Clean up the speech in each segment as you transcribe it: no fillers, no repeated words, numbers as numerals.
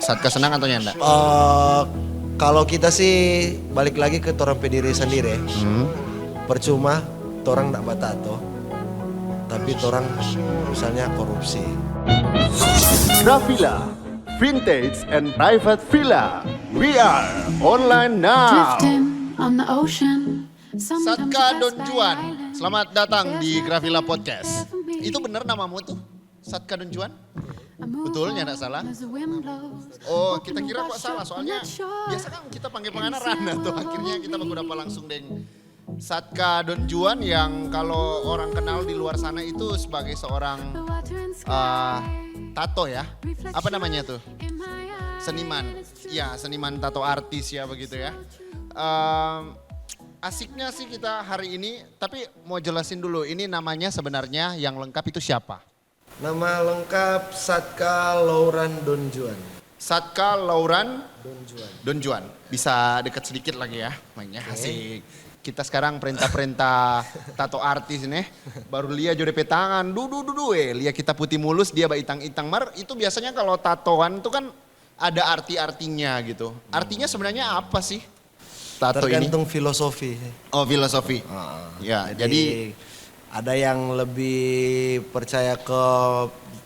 Satka senang atau nyanda? Kalau kita sih balik lagi ke torang pediri sendiri. Percuma torang ndak batato, tapi torang misalnya korupsi. Gravilla, Vintage and Private Villa. We are online now. Drifting on the ocean. Satka Don Juan, selamat datang di Gravilla Podcast. Itu benar namamu tuh? Satka Don Juan? Betul, nyanda salah? Oh, kita kira kok salah, soalnya biasa kan kita panggil pengenaran tuh. Akhirnya kita mengudapat langsung deng Satka Don Juan yang kalau orang kenal di luar sana itu sebagai seorang tato ya. Apa namanya tuh? Seniman. Ya, seniman tato artis ya begitu ya. Asiknya sih kita hari ini, tapi mau jelasin dulu ini namanya sebenarnya yang lengkap itu siapa? Nama lengkap Satka Lauran Don Juan. Satka Lauran Don Juan. Don Juan. Bisa dekat sedikit lagi ya mainnya. Asik. Kita sekarang perintah-perintah tato artis nih. Baru Lia jode petangan. Lia kita putih mulus, dia itang-itang. Mar itu biasanya kalau tatoan itu kan ada arti-artinya gitu. Artinya sebenarnya apa sih? Tato Tergantung ini? filosofi. Oh, filosofi. Ya, jadi ada yang lebih percaya ke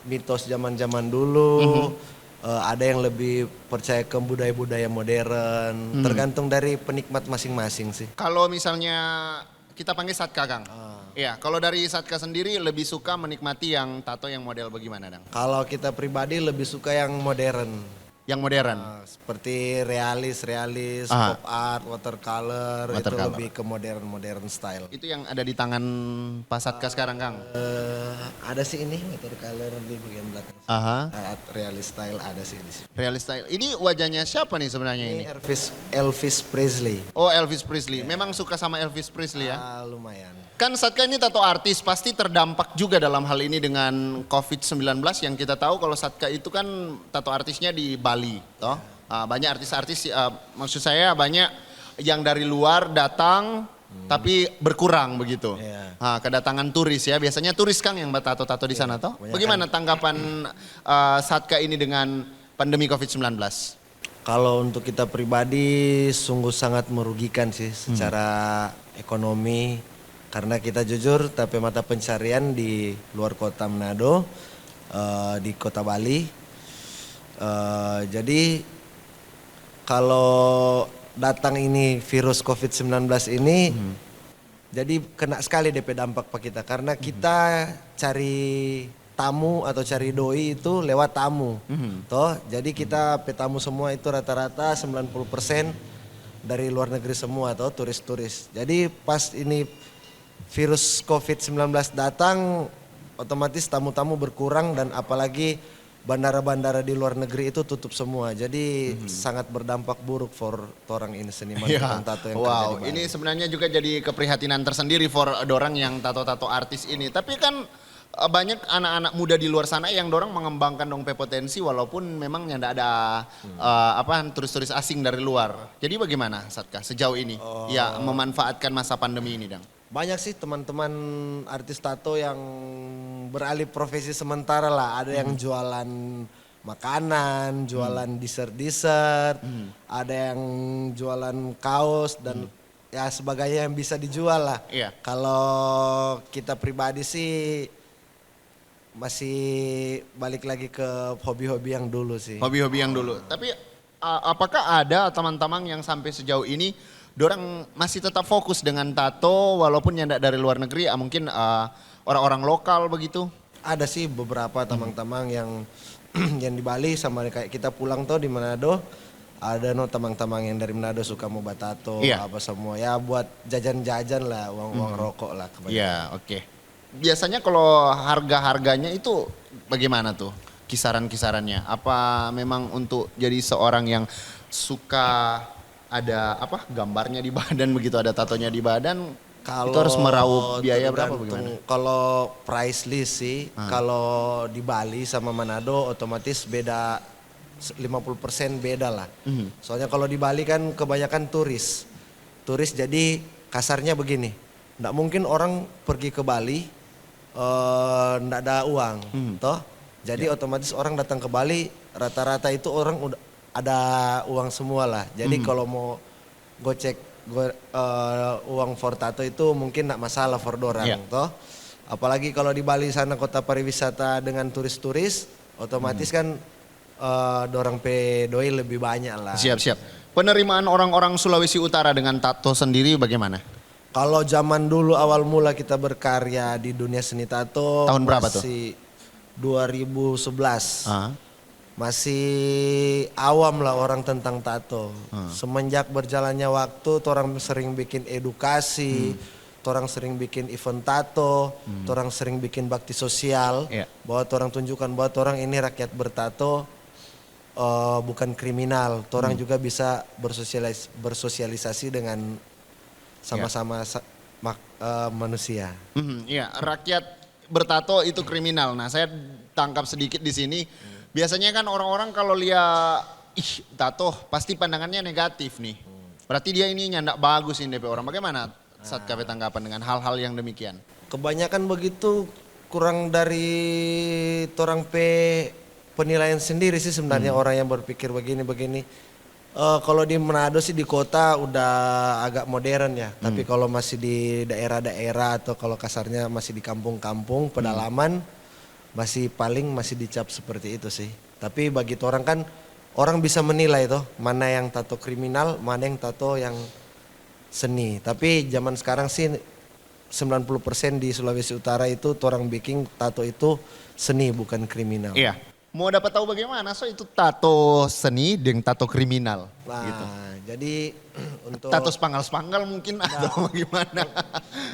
mitos zaman-zaman dulu, ada yang lebih percaya ke budaya-budaya modern. Tergantung dari penikmat masing-masing sih. kalau misalnya kita panggil Satka, Kang. Iya, kalau dari Satka sendiri lebih suka menikmati yang tato yang model bagaimana, Dang? Kalau kita pribadi lebih suka yang modern. Yang modern. Seperti realis, pop art, watercolor, itu Watercolor. lebih ke modern style. Itu yang ada di tangan Pak Satka sekarang, Kang. Ada sih ini watercolor di bagian belakang. Aha. Art realis style ada sih di sini. Realis style. Ini wajahnya siapa nih sebenarnya ini? Ini Elvis Presley. Oh, Elvis Presley. Memang suka sama Elvis Presley ya? Lumayan. Kan Satka ini tato artis, pasti terdampak juga dalam hal ini dengan COVID-19 yang kita tahu kalau Satka itu kan tato artisnya di Bali, toh. Banyak artis-artis, maksud saya banyak yang dari luar datang tapi berkurang begitu. Iya. Kedatangan turis ya, biasanya turis Kang yang tato-tato di sana toh. banyak Bagaimana tanggapan Satka ini dengan pandemi COVID-19? Kalau untuk kita pribadi sungguh sangat merugikan sih secara ekonomi. Karena kita jujur tapi mata pencarian di luar kota Manado, di kota Bali. Jadi kalau datang ini virus COVID-19 ini, jadi kena sekali DP dampak pak kita. Karena kita cari tamu atau cari doi itu lewat tamu. Toh, jadi kita petamu semua itu rata-rata 90% dari luar negeri semua toh, turis-turis. Jadi pas ini virus COVID-19 datang, otomatis tamu-tamu berkurang dan apalagi bandara-bandara di luar negeri itu tutup semua. Jadi sangat berdampak buruk for orang ini seniman tukang tato yang kerja di Bali. Ini sebenarnya juga jadi keprihatinan tersendiri for dorang yang tato-tato artis ini. Tapi kan banyak anak-anak muda di luar sana yang dorang mengembangkan dong potensi walaupun memang nggak ada turis-turis asing dari luar. Jadi bagaimana Satka sejauh ini ya memanfaatkan masa pandemi ini, Dang? Banyak sih teman-teman artis tato yang beralih profesi sementara lah. Ada yang jualan makanan, jualan dessert-dessert, ada yang jualan kaos dan ya sebagainya yang bisa dijual lah. Iya. Kalau kita pribadi sih masih balik lagi ke hobi-hobi yang dulu sih. Hobi-hobi yang dulu. Tapi apakah ada teman-teman yang sampai sejauh ini dorang masih tetap fokus dengan tato walaupun yang dari luar negeri, mungkin orang-orang lokal begitu? Ada sih beberapa teman-teman yang yang di Bali sama kayak kita pulang tuh di Manado. Ada teman-teman yang dari Manado suka mau batato apa semua ya buat jajan-jajan lah, uang-uang rokok lah kebanyakan. Iya, oke. Biasanya kalau harga-harganya itu bagaimana tuh kisaran-kisarannya? Apa memang untuk jadi seorang yang suka ada gambarnya di badan begitu, ada tatonya di badan, itu harus meraup biaya berapa bagaimana? Kalau price list sih, kalau di Bali sama Manado otomatis beda 50% beda lah. Soalnya kalau di Bali kan kebanyakan turis. Turis jadi kasarnya begini, nggak mungkin orang pergi ke Bali nggak ada uang, toh. Jadi otomatis orang datang ke Bali rata-rata itu orang udah ada uang semua lah. Jadi kalau mau gocek uang for tato itu mungkin enggak masalah for dorang toh. Apalagi kalau di Bali sana kota pariwisata dengan turis-turis, otomatis kan dorang pe doi lebih banyak lah. Siap. Penerimaan orang-orang Sulawesi Utara dengan tato sendiri bagaimana? Kalau zaman dulu awal mula kita berkarya di dunia seni tato Tahun berapa tuh? masih 2011. Masih awam lah orang tentang tato. Semenjak berjalannya waktu, orang sering bikin edukasi, orang sering bikin event tato, orang sering bikin bakti sosial, bahwa orang tunjukkan bahwa orang ini rakyat bertato bukan kriminal. Orang juga bisa bersosialisasi dengan sama-sama manusia. Iya, rakyat bertato itu kriminal. Nah, saya tangkap sedikit di sini. Biasanya kan orang-orang kalau lihat tato pasti pandangannya negatif nih. Berarti dia ini nyandak bagus ini DP orang. Bagaimana saat KP tanggapan dengan hal-hal yang demikian? Kebanyakan begitu kurang dari orang penilaian sendiri sih sebenarnya orang yang berpikir begini-begini. Kalau di Manado sih di kota udah agak modern ya. Tapi kalau masih di daerah-daerah atau kalau kasarnya masih di kampung-kampung pedalaman masih dicap seperti itu sih. Tapi bagi orang kan orang bisa menilai toh mana yang tato kriminal, mana yang tato yang seni. Tapi zaman sekarang sih 90% di Sulawesi Utara itu orang bikin tato itu seni bukan kriminal. Iya. Mau dapat tahu bagaimana itu tato seni dengan tato kriminal Nah, gitu. jadi untuk Tato spanggal-spanggal mungkin atau bagaimana?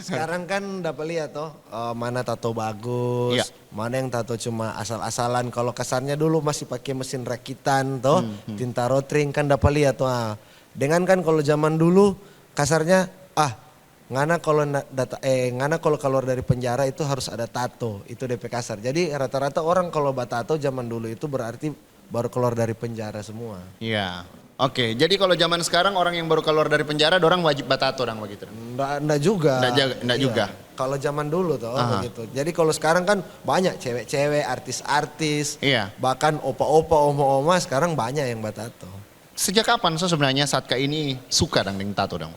sekarang kan dapat lihat toh mana tato bagus, mana yang tato cuma asal-asalan. Kalau kasarnya dulu masih pakai mesin rakitan toh, tinta rotring kan dapat lihat toh. Dengan kan kalau zaman dulu kasarnya ngana kalau keluar dari penjara itu harus ada tato, itu DP kasar. Jadi rata-rata orang kalau tato zaman dulu itu berarti baru keluar dari penjara semua. Iya. Oke, jadi kalau zaman sekarang orang yang baru keluar dari penjara, orang wajib batato orang begitu. Nggak juga. Nggak juga. Kalau zaman dulu tuh begitu. Jadi kalau sekarang kan banyak cewek-cewek, artis-artis, bahkan opa-opa, oma-oma sekarang banyak yang batato. Sejak kapan sebenarnya Satka ini suka dengan tato dong?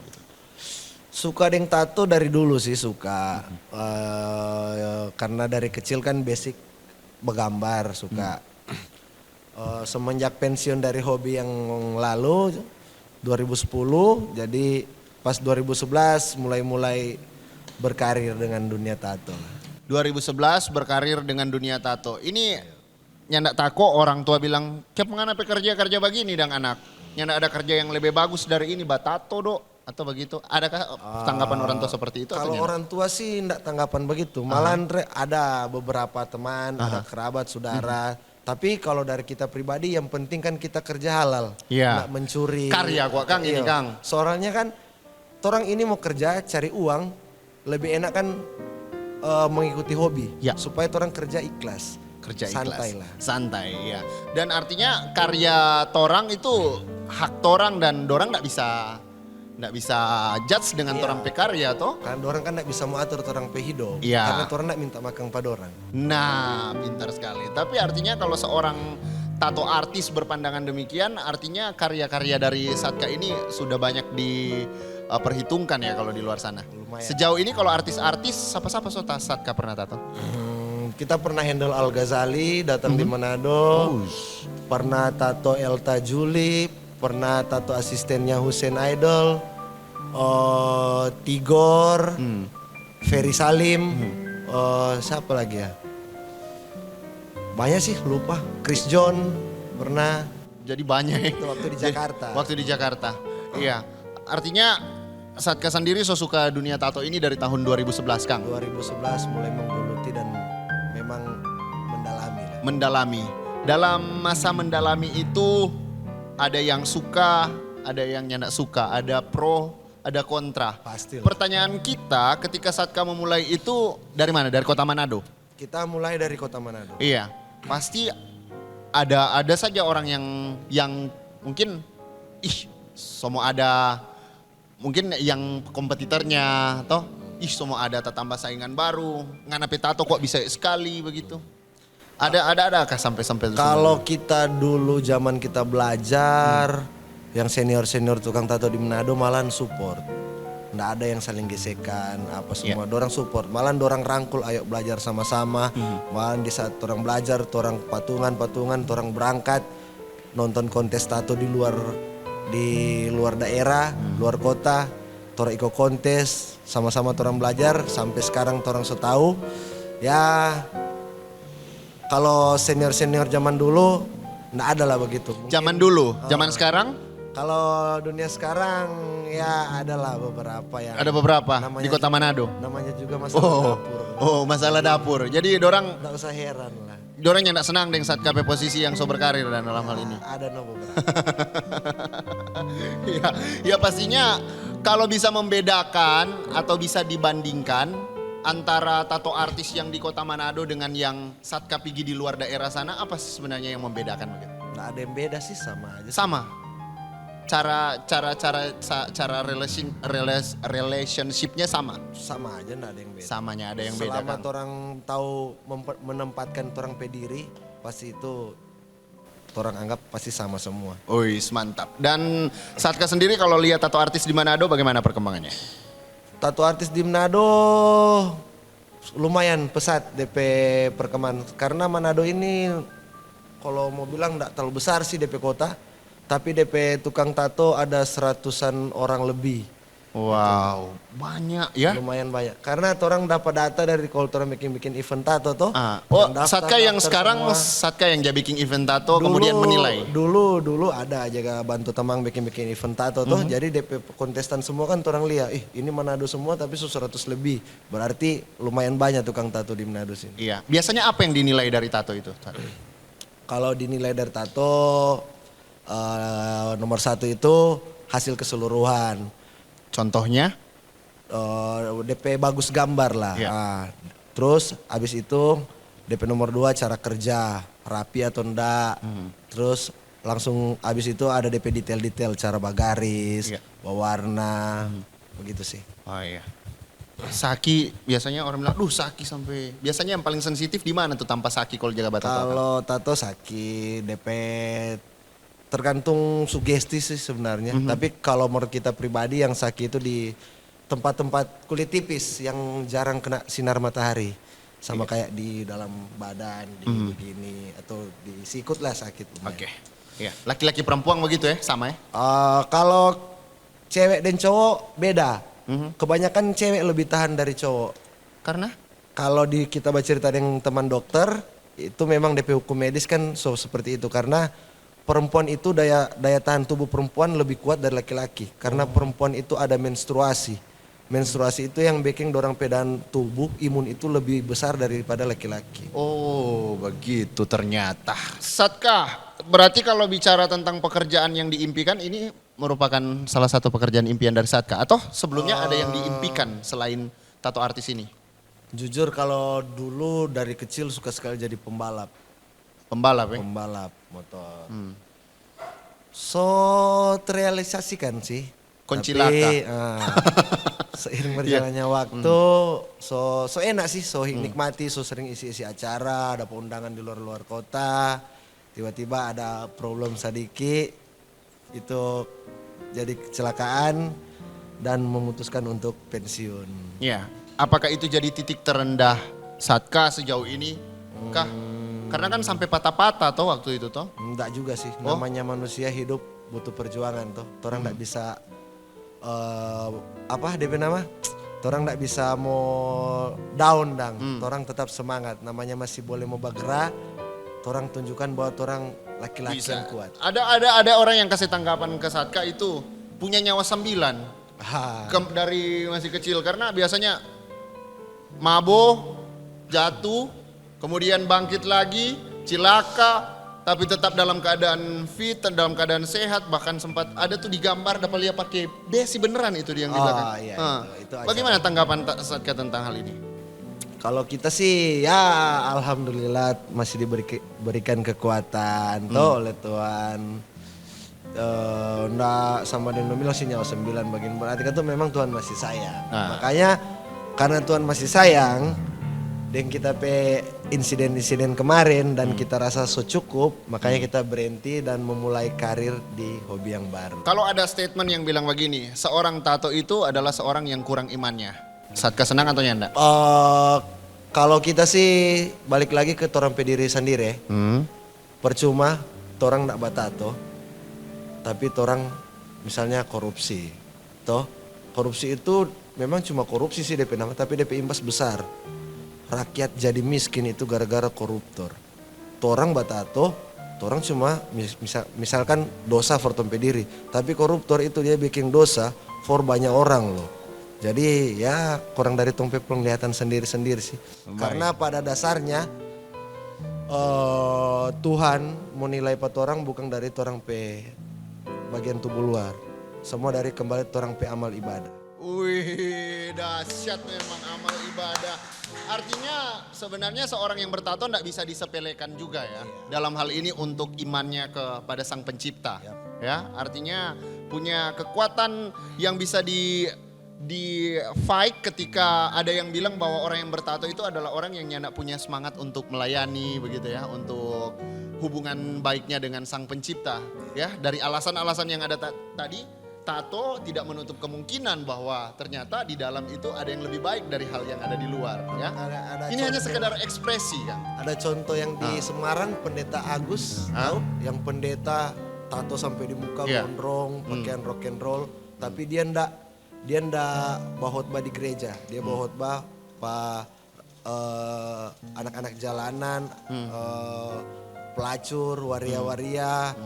Suka dengan tato dari dulu sih suka. Karena dari kecil kan basic bergambar suka. Semenjak pensiun dari hobi yang lalu 2010, jadi pas 2011 mulai berkarir dengan dunia tato. 2011 berkarir dengan dunia tato. Ini nyandak tako orang tua bilang, "Kep mengana kerja begini dang anak? Nyandak ada kerja yang lebih bagus dari ini, batato dok." Atau begitu? Adakah tanggapan orang tua seperti itu? Kalau orang tua sih enggak tanggapan begitu. Malah ada beberapa teman, ada kerabat, saudara. Tapi kalau dari kita pribadi yang penting kan kita kerja halal. Nggak mencuri. Karya kok Kang ini Kang. Soalnya kan orang ini mau kerja cari uang, lebih enak kan mengikuti hobi. Supaya orang kerja ikhlas. Kerja santai ikhlas. Lah. Santai ya. Dan artinya karya torang itu hak torang dan dorang nggak bisa judge dengan orang pekarya toh. Karena orang kan nggak bisa mengatur orang pehidup. Iya. Karena orang nggak minta makan pada orang. Nah, pintar sekali. Tapi artinya kalau seorang tato artis berpandangan demikian, artinya karya-karya dari Satka ini sudah banyak diperhitungkan ya kalau di luar sana. Lumayan. Sejauh ini kalau artis-artis, siapa-siapa Satka pernah tato? Kita pernah handle Al Ghazali datang di Manado. Pernah tato Elta Juli. Pernah tato asistennya Hussein Idol, Tigor, Ferry Salim, siapa lagi ya? Banyak sih lupa. Chris John pernah. Jadi banyak ya. Itu waktu di Jakarta. Waktu di Jakarta. Iya. Artinya Satka sendiri suka dunia tato ini dari tahun 2011 Kang? 2011 mulai menggeluti dan memang mendalami lah. Mendalami. Dalam masa mendalami itu ada yang suka, ada yang nyandak suka, ada pro, ada kontra. Pasti. Pertanyaan kita ketika Satka memulai itu dari mana? Dari kota Manado? Kita mulai dari kota Manado. Iya, pasti ada saja orang yang mungkin semua ada mungkin yang kompetitornya toh semua ada tambah saingan baru. Ngana tato kok bisa sekali begitu? Adakah sampai-sampai itu? Kalau kita dulu zaman kita belajar, yang senior-senior tukang tato di Manado malahan support. Nggak ada yang saling gesekan, apa semua. Dorang support, malahan dorang rangkul, ayo belajar sama-sama. Malahan di saat orang belajar, orang patungan, orang berangkat nonton kontes tato di luar daerah, luar kota. Orang ikut kontes, sama-sama orang belajar sampai sekarang orang setahu. Ya, kalau senior-senior zaman dulu nggak ada lah begitu. Zaman dulu, zaman sekarang? Kalau dunia sekarang ya adalah beberapa yang Ada beberapa namanya di Kota Manado. namanya juga masalah dapur. Oh, masalah dapur. Jadi dorang Nggak usah heran lah. yang tidak senang dengan saat KP posisi yang so berkarir dan dalam hal ini. Ada beberapa. Ya pastinya kalau bisa membedakan atau bisa dibandingkan antara tato artis yang di Kota Manado dengan yang Satka Pigi di luar daerah sana, apa sih sebenarnya yang membedakan begitu? Nggak ada yang beda sih, sama aja. Sama. Cara relationshipnya sama. Sama aja nggak ada yang beda. Samanya ada yang beda Selama kan. orang tahu menempatkan orang pediri, pasti itu orang anggap pasti sama semua. Wih, mantap. Dan Satka sendiri kalau lihat tato artis di Manado bagaimana perkembangannya? Tato artis di Manado lumayan pesat DP perkembangan. Karena Manado ini kalau mau bilang nggak terlalu besar sih DP kota. Tapi DP tukang tato ada 100-an orang lebih. Wow, banyak ya. Lumayan banyak. Karena orang dapat data dari kalau orang bikin event tato toh. Oh, daftar- Satka yang daftar sekarang semua. Satka yang jadi bikin event tato kemudian menilai. Dulu ada aja bantu temang bikin event tato toh. Jadi DP kontestan semua kan orang lihat, ini Manado semua tapi 100 lebih. Berarti lumayan banyak tukang tato di Manado sini. Iya. Biasanya apa yang dinilai dari tato itu? Kalau dinilai dari tato nomor 1 itu hasil keseluruhan. Contohnya? DP bagus gambar lah. Iya. Terus abis itu DP nomor 2 cara kerja, rapi atau enggak. Terus langsung abis itu ada DP detail-detail cara bagaris, Iya. bawarna, begitu sih. Oh iya. Saki biasanya orang bilang, Saki sampai. Biasanya yang paling sensitif di mana tuh tanpa Saki kalau jaga bata? Kalau tato sakit, DP tergantung sugesti sih sebenarnya. Tapi kalau menurut kita pribadi yang sakit itu di tempat-tempat kulit tipis yang jarang kena sinar matahari. Sama kayak di dalam badan, di begini atau di sikut lah sakit. Oke. Iya. Laki-laki perempuan begitu ya, sama ya? Kalau cewek dan cowok beda. Kebanyakan cewek lebih tahan dari cowok. Karena? Kalau kita baca cerita dengan teman dokter, itu memang DP hukum medis kan seperti itu. Karena perempuan itu daya tahan tubuh perempuan lebih kuat dari laki-laki. Karena perempuan itu ada menstruasi. Menstruasi itu yang bikin dorang pedan tubuh, imun itu lebih besar daripada laki-laki. Oh, begitu ternyata. Satka, berarti kalau bicara tentang pekerjaan yang diimpikan ini merupakan salah satu pekerjaan impian dari Satka atau sebelumnya ada yang diimpikan selain tato artis ini? Jujur kalau dulu dari kecil suka sekali jadi pembalap. Pembalap ya? Pembalap motor. So terrealisasikan sih. Koncilaka. Tapi seiring berjalannya waktu so enak sih, so nikmati, so sering isi-isi acara, ada undangan di luar kota. Tiba-tiba ada problem sedikit, itu jadi kecelakaan dan memutuskan untuk pensiun. Iya. Apakah itu jadi titik terendah Satka sejauh ini? Kah? Karena kan sampai patah-patah toh waktu itu toh? Enggak juga sih, namanya manusia hidup butuh perjuangan toh. Orang enggak bisa DP nama? Orang enggak bisa mau down dang. Orang tetap semangat. Namanya masih boleh mau bergerak. Orang tunjukkan bahwa orang laki-laki yang kuat. Ada orang yang kasih tanggapan ke Satka itu punya nyawa 9 dari masih kecil karena biasanya mabuk, jatuh, kemudian bangkit lagi, cilaka, tapi tetap dalam keadaan fit, dalam keadaan sehat, bahkan sempat ada tuh digambar dapat lihat pakai besi beneran itu dia yang di belakang. Iya, itu acara. Bagaimana tanggapan Satka tentang hal ini? Kalau kita sih ya alhamdulillah masih diberikan kekuatan toh oleh Tuhan. Nggak sama dengan bilang sih nyawa 9 bagian berarti kan tuh memang Tuhan masih sayang. Makanya karena Tuhan masih sayang, Dan kita pe insiden-insiden kemarin dan kita rasa so cukup, makanya kita berhenti dan memulai karir di hobi yang baru. Kalau ada statement yang bilang begini, seorang tato itu adalah seorang yang kurang imannya. Satka senang atau nyanda? Kalau kita sih balik lagi ke torang pe diri sendiri. Percuma torang nak batato, tapi torang misalnya korupsi. Toh, korupsi itu memang cuma korupsi sih DP nama, tapi DP imbas besar. Rakyat jadi miskin itu gara-gara koruptor. Torang batato, torang cuma misalkan dosa for tompe diri, tapi koruptor itu dia bikin dosa for banyak orang loh. Jadi ya kurang dari tompe penglihatan sendiri-sendiri sih. Karena pada dasarnya Tuhan mau nilai orang bukan dari orang pe bagian tubuh luar. Semua dari kembali orang pe amal ibadah. Wih, dahsyat memang amal ibadah. Artinya sebenarnya seorang yang bertato tidak bisa disepelekan juga ya. Dalam hal ini untuk imannya kepada Sang Pencipta. Ya, artinya punya kekuatan yang bisa di fight ketika ada yang bilang bahwa orang yang bertato itu adalah orang yang nyana punya semangat untuk melayani begitu ya, untuk hubungan baiknya dengan Sang Pencipta. Ya, dari alasan-alasan yang ada tadi. Tato tidak menutup kemungkinan bahwa ternyata di dalam itu ada yang lebih baik dari hal yang ada di luar. Ya. Ada Ini hanya sekedar ekspresi kan. Ada contoh yang di Semarang, Pendeta Agus, tahu? Yang pendeta tato sampai di muka, gondrong, pakaian rock and roll, tapi dia ndak bahotbah di gereja, dia bahotbah anak-anak jalanan, pelacur, waria-waria,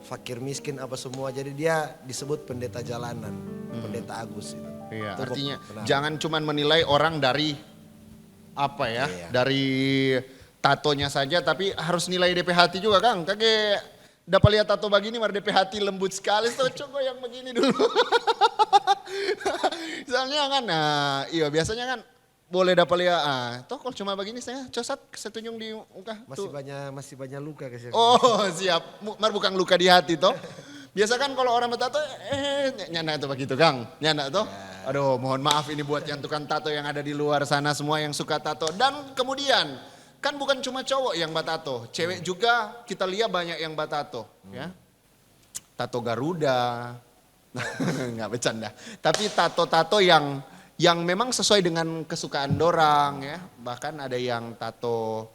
fakir miskin apa semua, jadi dia disebut pendeta jalanan, Pendeta Agus itu. Iya, Itu artinya kenapa? jangan cuma menilai orang dari apa ya, dari tatonya saja, tapi harus nilai DP hati juga Kang. Kakek dapat lihat tato begini, mar DP hati lembut sekali, so coba yang begini dulu. Soalnya kan, iya biasanya kan boleh dapat lihat, toh kalau cuma begini saya cosat setunjung di muka. Masih banyak luka kasih. Oh siap, mar bukan luka di hati toh. Biasa kan kalau orang bertato, nyana itu begitu Kang, nyana toh. Aduh mohon maaf ini buat yang tukang tato yang ada di luar sana semua yang suka tato. Dan kemudian kan bukan cuma cowok yang batato, cewek juga kita lihat banyak yang batato. Ya. Tato Garuda, nggak bercanda. Tapi tato-tato yang memang sesuai dengan kesukaan dorang ya. Bahkan ada yang tato,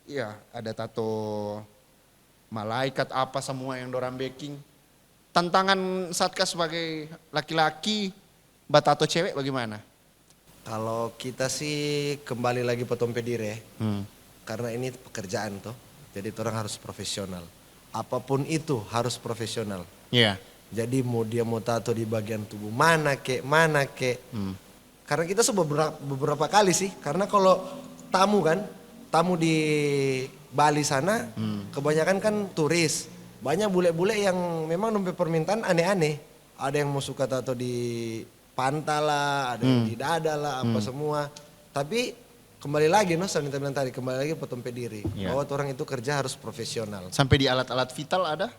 ya ada tato malaikat apa semua yang dorang baking. Tantangan Satka sebagai laki-laki, batato cewek bagaimana? Kalau kita sih kembali lagi petompe diri, karena ini pekerjaan toh, jadi orang harus profesional. Apapun itu harus profesional. Iya. Jadi mau dia mau tato di bagian tubuh mana kek. Karena kita beberapa kali sih, karena kalau tamu di Bali sana, kebanyakan kan turis. Banyak bule-bule yang memang nempe permintaan aneh-aneh. Ada yang mau suka tato di pantat lah, ada yang di dada lah, apa semua. Tapi kembali lagi saya bilang tadi, kembali lagi petompe diri. Bahwa orang itu kerja harus profesional. Sampai di alat-alat vital ada?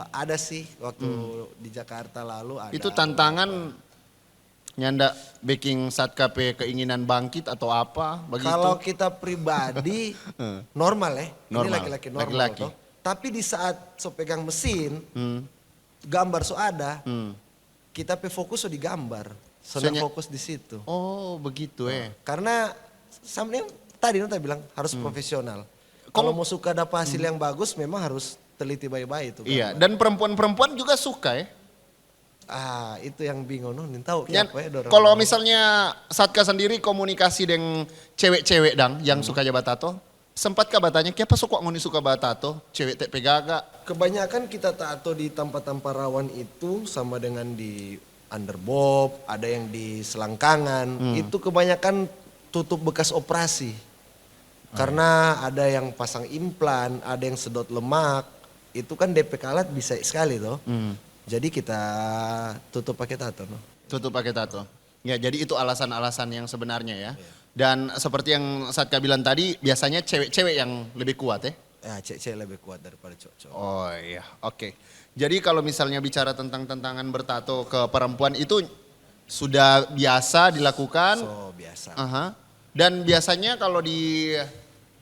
Ada sih, waktu di Jakarta lalu ada. Itu tantangan nyanda baking Satka pe keinginan bangkit atau apa begitu? Kalau kita pribadi normal ya, ini Normal. laki-laki normal Laki-laki. toh. Tapi di saat so pegang mesin, gambar so ada, kita pe fokus so di gambar, sedang Soalnya- fokus di situ. Oh begitu Karena sampai tadi Nota bilang harus profesional. Kalau mau suka dapat hasil yang bagus, memang harus teliti baik-baik itu. Iya, gambar. dan perempuan-perempuan juga suka ya. Itu yang bingung tahu Dan apa ya dorang. kalau misalnya Satka sendiri komunikasi dengan cewek-cewek yang suka jabat tato, sempatkah batanya kenapa suka ngoni suka batato? Cewek tek pegaga. Kebanyakan kita tato di tempat-tempat rawan itu sama dengan di underbob, ada yang di selangkangan, itu kebanyakan tutup bekas operasi. Karena ada yang pasang implan, ada yang sedot lemak, itu kan DP alat bisa sekali loh. Jadi kita tutup pakai tato. No? Tutup pakai tato. Ya, jadi itu alasan-alasan yang sebenarnya ya. Dan seperti yang Satka bilang tadi, biasanya cewek-cewek yang lebih kuat ya. Ya cewek lebih kuat daripada cowok. Oh iya, oke. Jadi kalau misalnya bicara tentang tantangan bertato ke perempuan itu Sudah biasa dilakukan. So biasa. Aha. Dan biasanya kalau di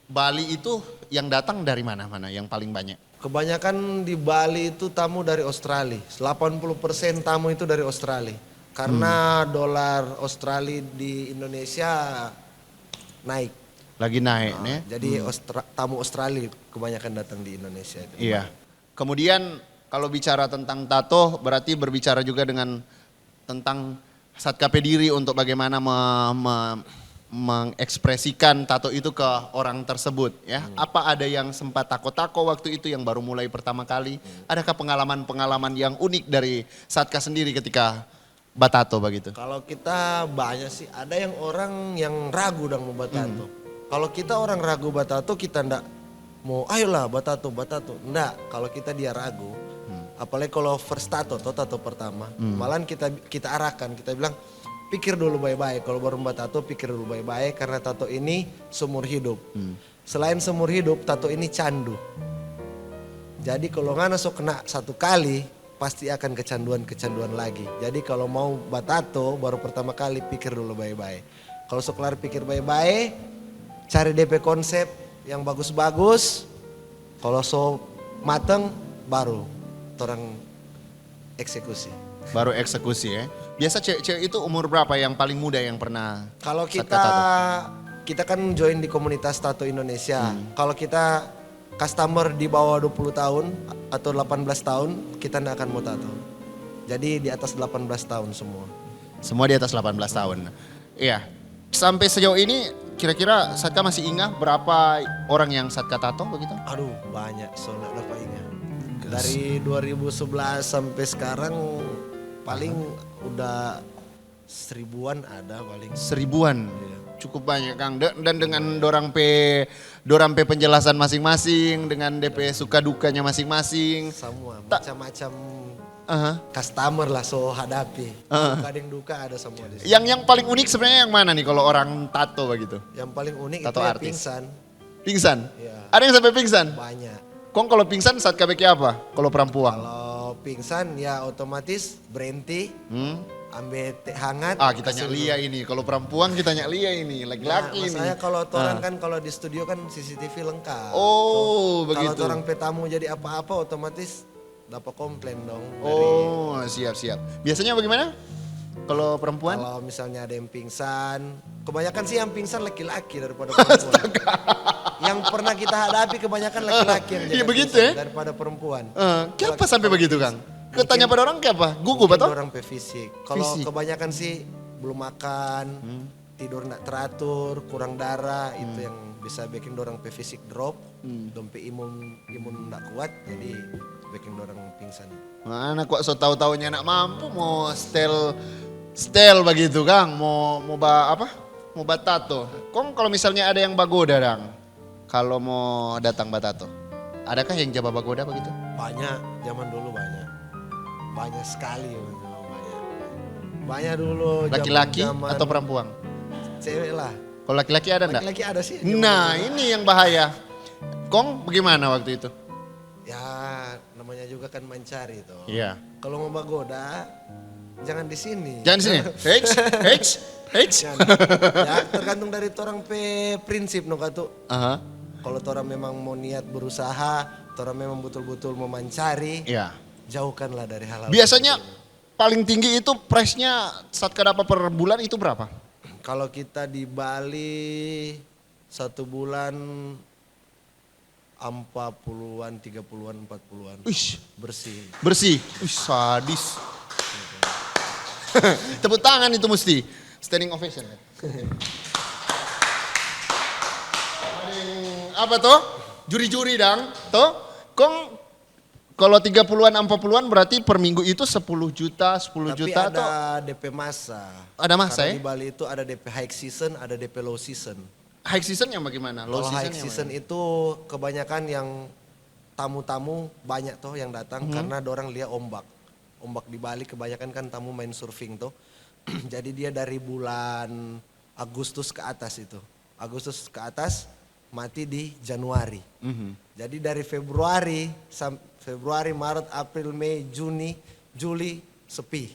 Bali itu yang datang dari mana-mana yang paling banyak? Kebanyakan di Bali itu tamu dari Australia. 80% tamu itu dari Australia. Karena dolar Australia di Indonesia naik. Lagi naik Nah, nih. jadi tamu Australia kebanyakan datang di Indonesia. Iya. Kemudian kalau bicara tentang tato berarti berbicara juga dengan tentang satkape diri untuk bagaimana mengekspresikan tato itu ke orang tersebut ya. Apa ada yang sempat tako-tako waktu itu yang baru mulai pertama kali? Adakah pengalaman-pengalaman yang unik dari Satka sendiri ketika batato begitu? Kalau kita banyak sih, ada yang orang yang ragu dan mau batato. Kalau kita orang ragu batato, kita ndak mau ayolah batato. Ndak, kalau kita dia ragu. Apalagi kalau first tato pertama. Malahan kita arahkan, kita bilang pikir dulu baik-baik. Kalau baru batato pikir dulu baik-baik karena tato ini seumur hidup. Selain seumur hidup, tato ini candu. Jadi kalau ngana so kena satu kali, pasti akan kecanduan lagi. Jadi kalau mau batato baru pertama kali pikir dulu baik-baik. Kalau so kelar pikir baik-baik, cari DP konsep yang bagus-bagus. Kalau so mateng baru orang eksekusi. Baru eksekusi ya. Biasa cewek-cewek itu umur berapa yang paling muda yang pernah Kalau Satka tato? kita kan join di komunitas tato Indonesia. Kalau kita customer di bawah 20 tahun atau 18 tahun, kita nggak akan mau tato. Jadi di atas 18 tahun semua. Semua di atas 18 tahun. Iya. Sampai sejauh ini kira-kira Satka masih ingat berapa orang yang Satka tato begitu? Aduh banyak, so nggak dapat ingat. Dari 2011 sampai sekarang paling udah 1000-an ada paling. 1000-an. Cukup banyak Kang. Dan dengan dorang pe penjelasan masing-masing, dengan DP suka dukanya masing-masing. Semua Tak- macam-macam Aha. customer lah so hadapi. Suka ada yang duka ada semua di sini. Yang paling unik sebenarnya yang mana nih kalau orang tato begitu? Yang paling unik Tato itu ya artis. pingsan. Pingsan? Iya. Ada yang sampai pingsan? Banyak. Kong kalau pingsan saat KBK apa? Kalau perempuan? Kalau pingsan ya otomatis berhenti, ambil teh hangat. Ah kita kasih Lia ini, kalau perempuan kita Lia ini, Nah, laki-laki ini. masalahnya kalau orang kan kalau di studio kan CCTV lengkap. Oh Kalau begitu. orang petamu jadi apa-apa otomatis dapat komplain dong. Oh siap-siap. Biasanya bagaimana? Kalau perempuan? Kalau misalnya ada yang pingsan, kebanyakan sih yang pingsan laki-laki daripada perempuan. Yang pernah kita hadapi kebanyakan laki-laki yang Iya, jadi begitu pingsan ya? daripada perempuan. Kenapa sampai begitu Kang? Ketanya pada orang kenapa? Gugup Mungkin atau? orang pe fisik. Kalau Fisik. kebanyakan sih belum makan, tidur nggak teratur, kurang darah, itu yang bisa bikin orang pe fisik drop, dompe imun nggak kuat, jadi bikin orang pingsan. Mana kok so tahu-taunya anak mampu mau style begitu Kang, mau batato. Kong kalau misalnya ada yang bagoda Kang, kalau mau datang batato, adakah yang jaba bagoda begitu? Banyak, zaman dulu banyak sekali, banyak dulu. Laki-laki zaman-zaman atau perempuan? Cewek lah. Kalau laki-laki ada enggak? Laki-laki ada sih. Nah ini yang bahaya. Kong bagaimana waktu itu? Ya namanya juga kan mencari tuh. Iya. Kalau mau bagoda, jangan di sini. Jangan sini. H. Jangan. Ya tergantung dari orang pe prinsip no katu. Aha. Kalau orang memang mau niat berusaha, orang memang betul-betul mau mencari, Iya. jauhkanlah dari hal-hal. Biasanya seperti itu. paling tinggi itu price-nya saat dapat per bulan itu berapa? Kalau kita di Bali 1 bulan 40-an, 30-an, 40-an. Wih, Bersih. bersih. Wih, sadis. Tepuk tangan itu mesti. Standing ovation. Apa toh? Juri-juri dang. Toh? Kong kalau 30-an 40-an berarti per minggu itu 10 juta, 10 Tapi juta ada toh. DP masa. Ada masa Karena ya? di Bali itu ada DP high season, ada DP low season. High season yang bagaimana? Low Kalau high yang season itu kebanyakan yang tamu-tamu banyak tuh yang datang karana dorang lihat ombak. Ombak di Bali kebanyakan kan tamu main surfing tuh. Jadi dia dari bulan Agustus ke atas itu. Agustus ke atas mati di Januari. Jadi dari Februari, Maret, April, Mei, Juni, Juli sepi.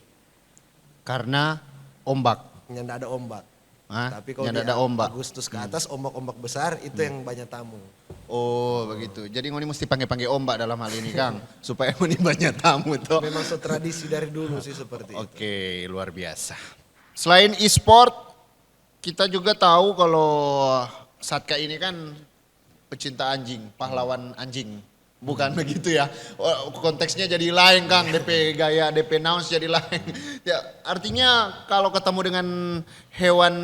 Karena Ombak. yang nggak ada ombak. Hah? Tapi kalau Yang di ada ombak. Agustus ke atas ombak-ombak besar itu yang banyak tamu. Oh begitu. Jadi ngoni mesti panggil-panggil ombak dalam hal ini Kang. Supaya ngoni banyak tamu toh. Memang tradisi dari dulu sih seperti itu. Oke, luar biasa. Selain e-sport, kita juga tahu kalau Satka ini kan pecinta anjing, pahlawan anjing. Bukan begitu ya. Konteksnya jadi lain Kang, DP gaya, DP nouns jadi lain. Ya, artinya kalau ketemu dengan hewan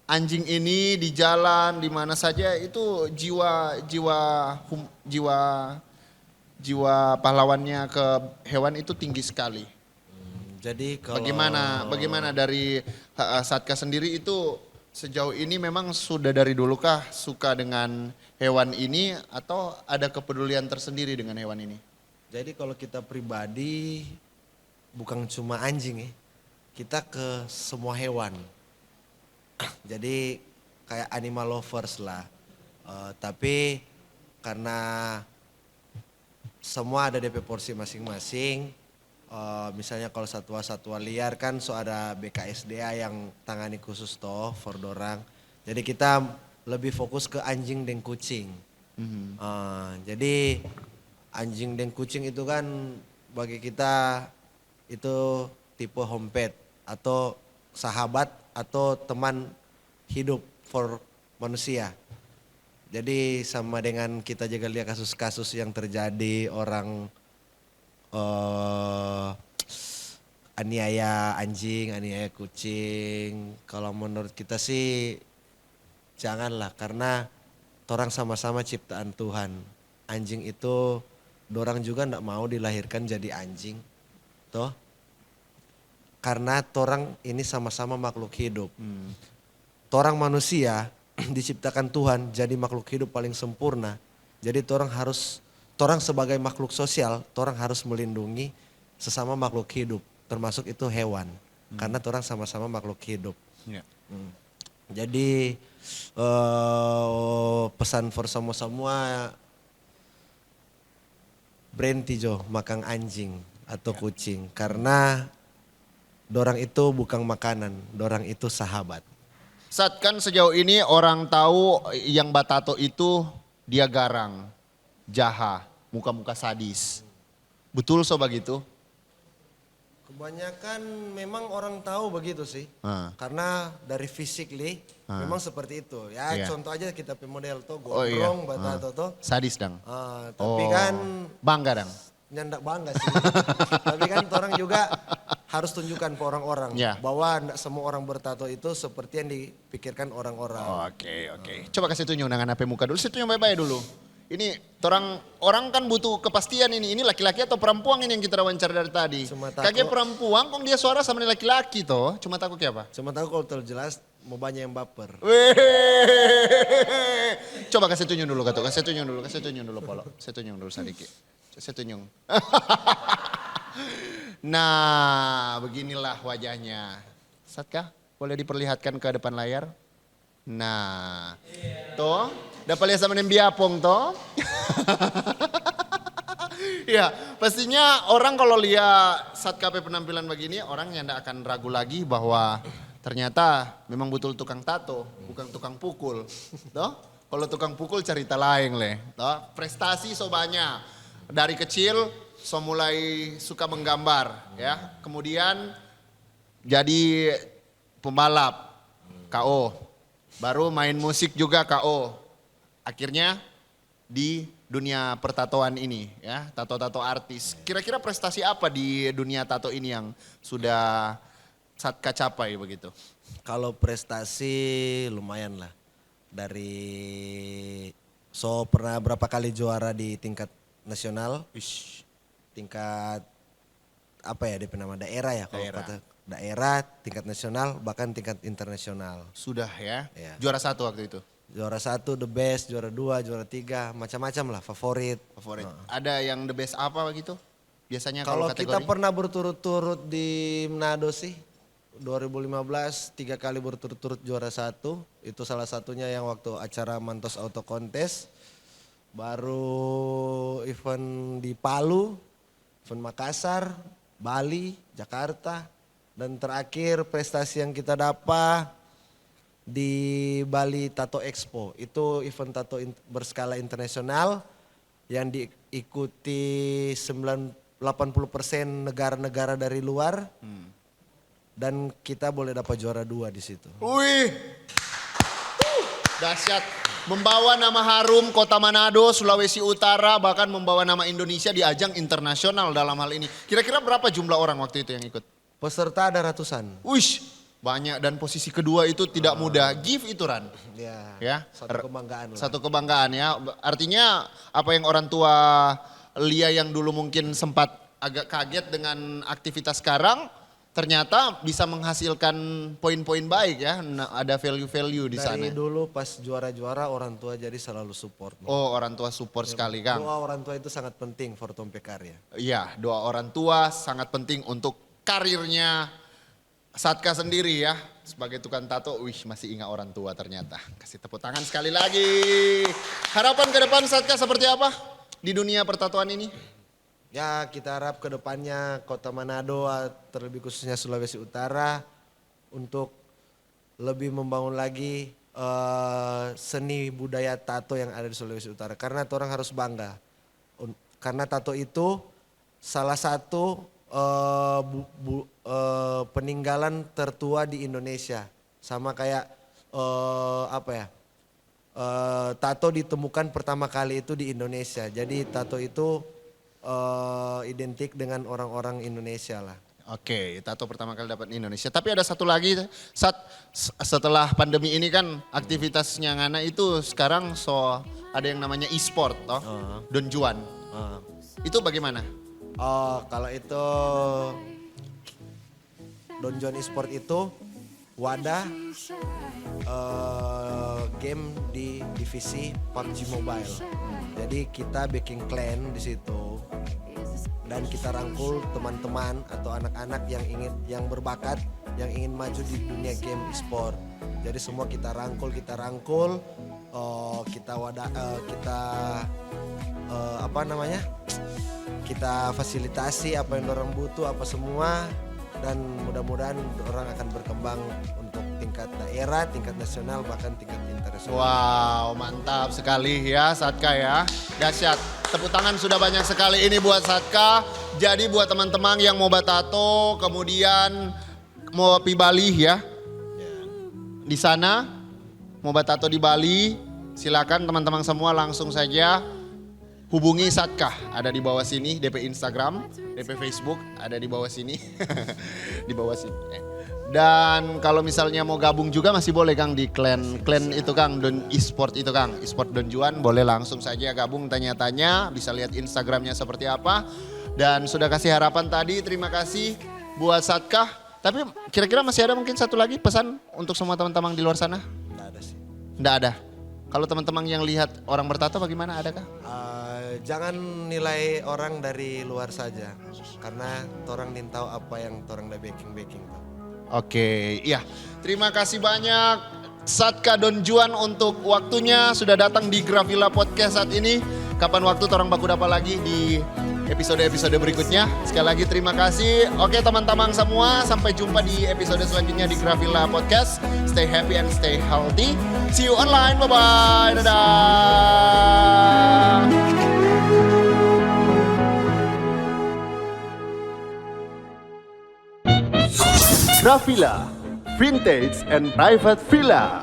anjing ini di jalan, di mana saja itu jiwa pahlawannya ke hewan itu tinggi sekali. Jadi kalau Bagaimana dari Satka sendiri itu sejauh ini memang sudah dari dulu kah suka dengan hewan ini atau ada kepedulian tersendiri dengan hewan ini? Jadi kalau kita pribadi bukan cuma anjing ya, kita ke semua hewan. Jadi kayak animal lovers lah. Tapi karena semua ada DP porsi masing-masing. Misalnya kalau satwa-satwa liar kan ada BKSDA yang tangani khusus toh for dorang. Jadi kita lebih fokus ke anjing dan kucing. Jadi anjing dan kucing itu kan bagi kita itu tipe home pet atau sahabat atau teman hidup for manusia. Jadi sama dengan kita juga lihat kasus-kasus yang terjadi orang aniaya anjing, aniaya kucing. Kalau menurut kita sih janganlah karena orang sama-sama ciptaan Tuhan. Anjing itu dorang juga ndak mau dilahirkan jadi anjing. Toh? Karena orang ini sama-sama makhluk hidup. Orang manusia diciptakan Tuhan jadi makhluk hidup paling sempurna. Jadi orang sebagai makhluk sosial, orang harus melindungi sesama makhluk hidup, termasuk itu hewan. Karena orang sama-sama makhluk hidup. Ya. Jadi pesan for semua berhenti jo makan anjing atau kucing. Karena dorang itu bukan makanan, dorang itu sahabat. Saat kan sejauh ini orang tahu yang Batato itu dia garang, jaha, muka-muka sadis. Betul so begitu? Kebanyakan memang orang tahu begitu sih. Karena dari physically memang seperti itu. Ya Iya. contoh aja kita model tuh Oh iya. gondrong Batato tuh. Sadis dang. Tapi kan Bangga dang. nyandak bangga sih. Tapi kan orang juga harus tunjukkan ke orang-orang Ya. bahwa tidak semua orang bertato itu seperti yang dipikirkan orang-orang. Oke. Coba kasih tunjuk dengan HP muka dulu. Saya tunjuk baik-baik dulu. Ini orang kan butuh kepastian ini. Ini laki-laki atau perempuan ini yang kita wawancara dari tadi. Cuma takut- Kaget perempuan kok dia suara sama laki-laki toh. Cuma takut kayak apa? Cuma tahu kalau terlalu jelas mau banyak yang baper. Weh. Coba kasih tunjuk dulu Kak. Kasih tunjuk dulu Polo. Saya tunjuk dulu sedikit. Saya tunjuk. Nah, beginilah wajahnya. Satka, boleh diperlihatkan ke depan layar? Nah, toh, dapat lihat sama Nembiapong toh? Ya, pastinya orang kalau lihat Satkape penampilan begini, orang yang tidak akan ragu lagi bahwa ternyata memang betul tukang tato, bukan tukang pukul. Toh? Kalau tukang pukul cerita lain leh. Toh? Prestasi so banyak. Dari kecil so mulai suka menggambar ya. Kemudian jadi pembalap KO. Baru main musik juga KO. Akhirnya di dunia pertatoan ini ya, tato-tato artis. Kira-kira prestasi apa di dunia tato ini yang sudah Satka capai begitu? Kalau prestasi lumayan lah. Pernah berapa kali juara di tingkat nasional, tingkat apa ya DP nama daerah ya kalau Daerah. kata daerah, tingkat nasional bahkan tingkat internasional. Sudah ya, Iya. juara 1 waktu itu. Juara 1 the best, juara 2, juara 3, macam-macam lah favorit. Favorit. Ada yang the best apa begitu? Biasanya Kalau kalau kita kategori? pernah berturut-turut di Manado sih 2015 3 kali berturut-turut juara 1. Itu salah satunya yang waktu acara Mantos Auto Contest. Baru event di Palu, event Makassar, Bali, Jakarta. Dan terakhir prestasi yang kita dapat di Bali Tato Expo. Itu event tato berskala internasional yang diikuti 80% negara-negara dari luar. Dan kita boleh dapat juara 2 di situ. Wih, dahsyat. Membawa nama harum Kota Manado, Sulawesi Utara, bahkan membawa nama Indonesia di ajang internasional dalam hal ini. Kira-kira berapa jumlah orang waktu itu yang ikut? Peserta ada ratusan. Wish, banyak, dan posisi kedua itu tidak mudah. Gift itu Ran. Ya, Satu kebanggaan lah. Satu kebanggaan ya. Artinya apa yang orang tua Lia yang dulu mungkin sempat agak kaget dengan aktivitas sekarang, ternyata bisa menghasilkan poin-poin baik ya. Nah, ada value-value di sana. Dari dulu pas juara-juara orang tua jadi selalu support. Oh, orang tua support sekali Kang. Doa orang tua itu sangat penting for Tompe Karya. Iya, doa orang tua sangat penting untuk karirnya Satka sendiri ya. Sebagai tukang tato, masih ingat orang tua ternyata. Kasih tepuk tangan sekali lagi. Harapan ke depan Satka seperti apa di dunia pertatoan ini? Ya kita harap ke depannya Kota Manado terlebih khususnya Sulawesi Utara untuk lebih membangun lagi seni budaya tato yang ada di Sulawesi Utara. Karena orang harus bangga. Karena tato itu salah satu peninggalan tertua di Indonesia. Sama kayak tato ditemukan pertama kali itu di Indonesia. Jadi tato itu identik dengan orang-orang Indonesia lah. Oke, tato pertama kali dapat di Indonesia. Tapi ada satu lagi, setelah pandemi ini kan aktivitasnya Ngana itu sekarang ada yang namanya e-sport toh, Don Juan. Itu bagaimana? Oh, kalau itu Don Juan Esport itu wadah game di divisi PUBG Mobile. Jadi kita bikin clan di situ dan kita rangkul teman-teman atau anak-anak yang berbakat yang ingin maju di dunia game e-sport. Jadi semua kita rangkul, kita fasilitasi apa yang orang butuh, apa semua, dan mudah-mudahan orang akan berkembang untuk tingkat daerah, tingkat nasional, bahkan tingkat internasional. Wow, mantap sekali ya Satka ya. Dahsyat. Tepuk tangan sudah banyak sekali ini buat Satka. Jadi buat teman-teman yang mau batato, kemudian mau pergi Bali ya. Di sana mau batato di Bali, silakan teman-teman semua langsung saja hubungi Satka, ada di bawah sini, DP Instagram, DP Facebook, ada di bawah sini. Di bawah sini. Dan kalau misalnya mau gabung juga masih boleh Kang di clan itu Kang, Don Esport itu Kang, Esport Don Juan, boleh langsung saja gabung tanya-tanya, bisa lihat Instagramnya seperti apa. Dan sudah kasih harapan tadi, terima kasih buat Satka. Tapi kira-kira masih ada mungkin satu lagi pesan untuk semua teman-teman di luar sana? Nggak ada sih. Nggak ada. Kalau teman-teman yang lihat orang bertato bagaimana, adakah? Jangan nilai orang dari luar saja, karena orang nin tahu apa yang orang udah baking. Oke, iya. Terima kasih banyak Satka Don Juan untuk waktunya sudah datang di Gravilla Podcast saat ini. Kapan waktu orang baku dapat lagi di episode-episode berikutnya. Sekali lagi terima kasih. Oke teman-teman semua, sampai jumpa di episode selanjutnya di Gravilla Podcast. Stay happy and stay healthy. See you online. Bye-bye. Dadah. Gravilla, Vintage and Private Villa.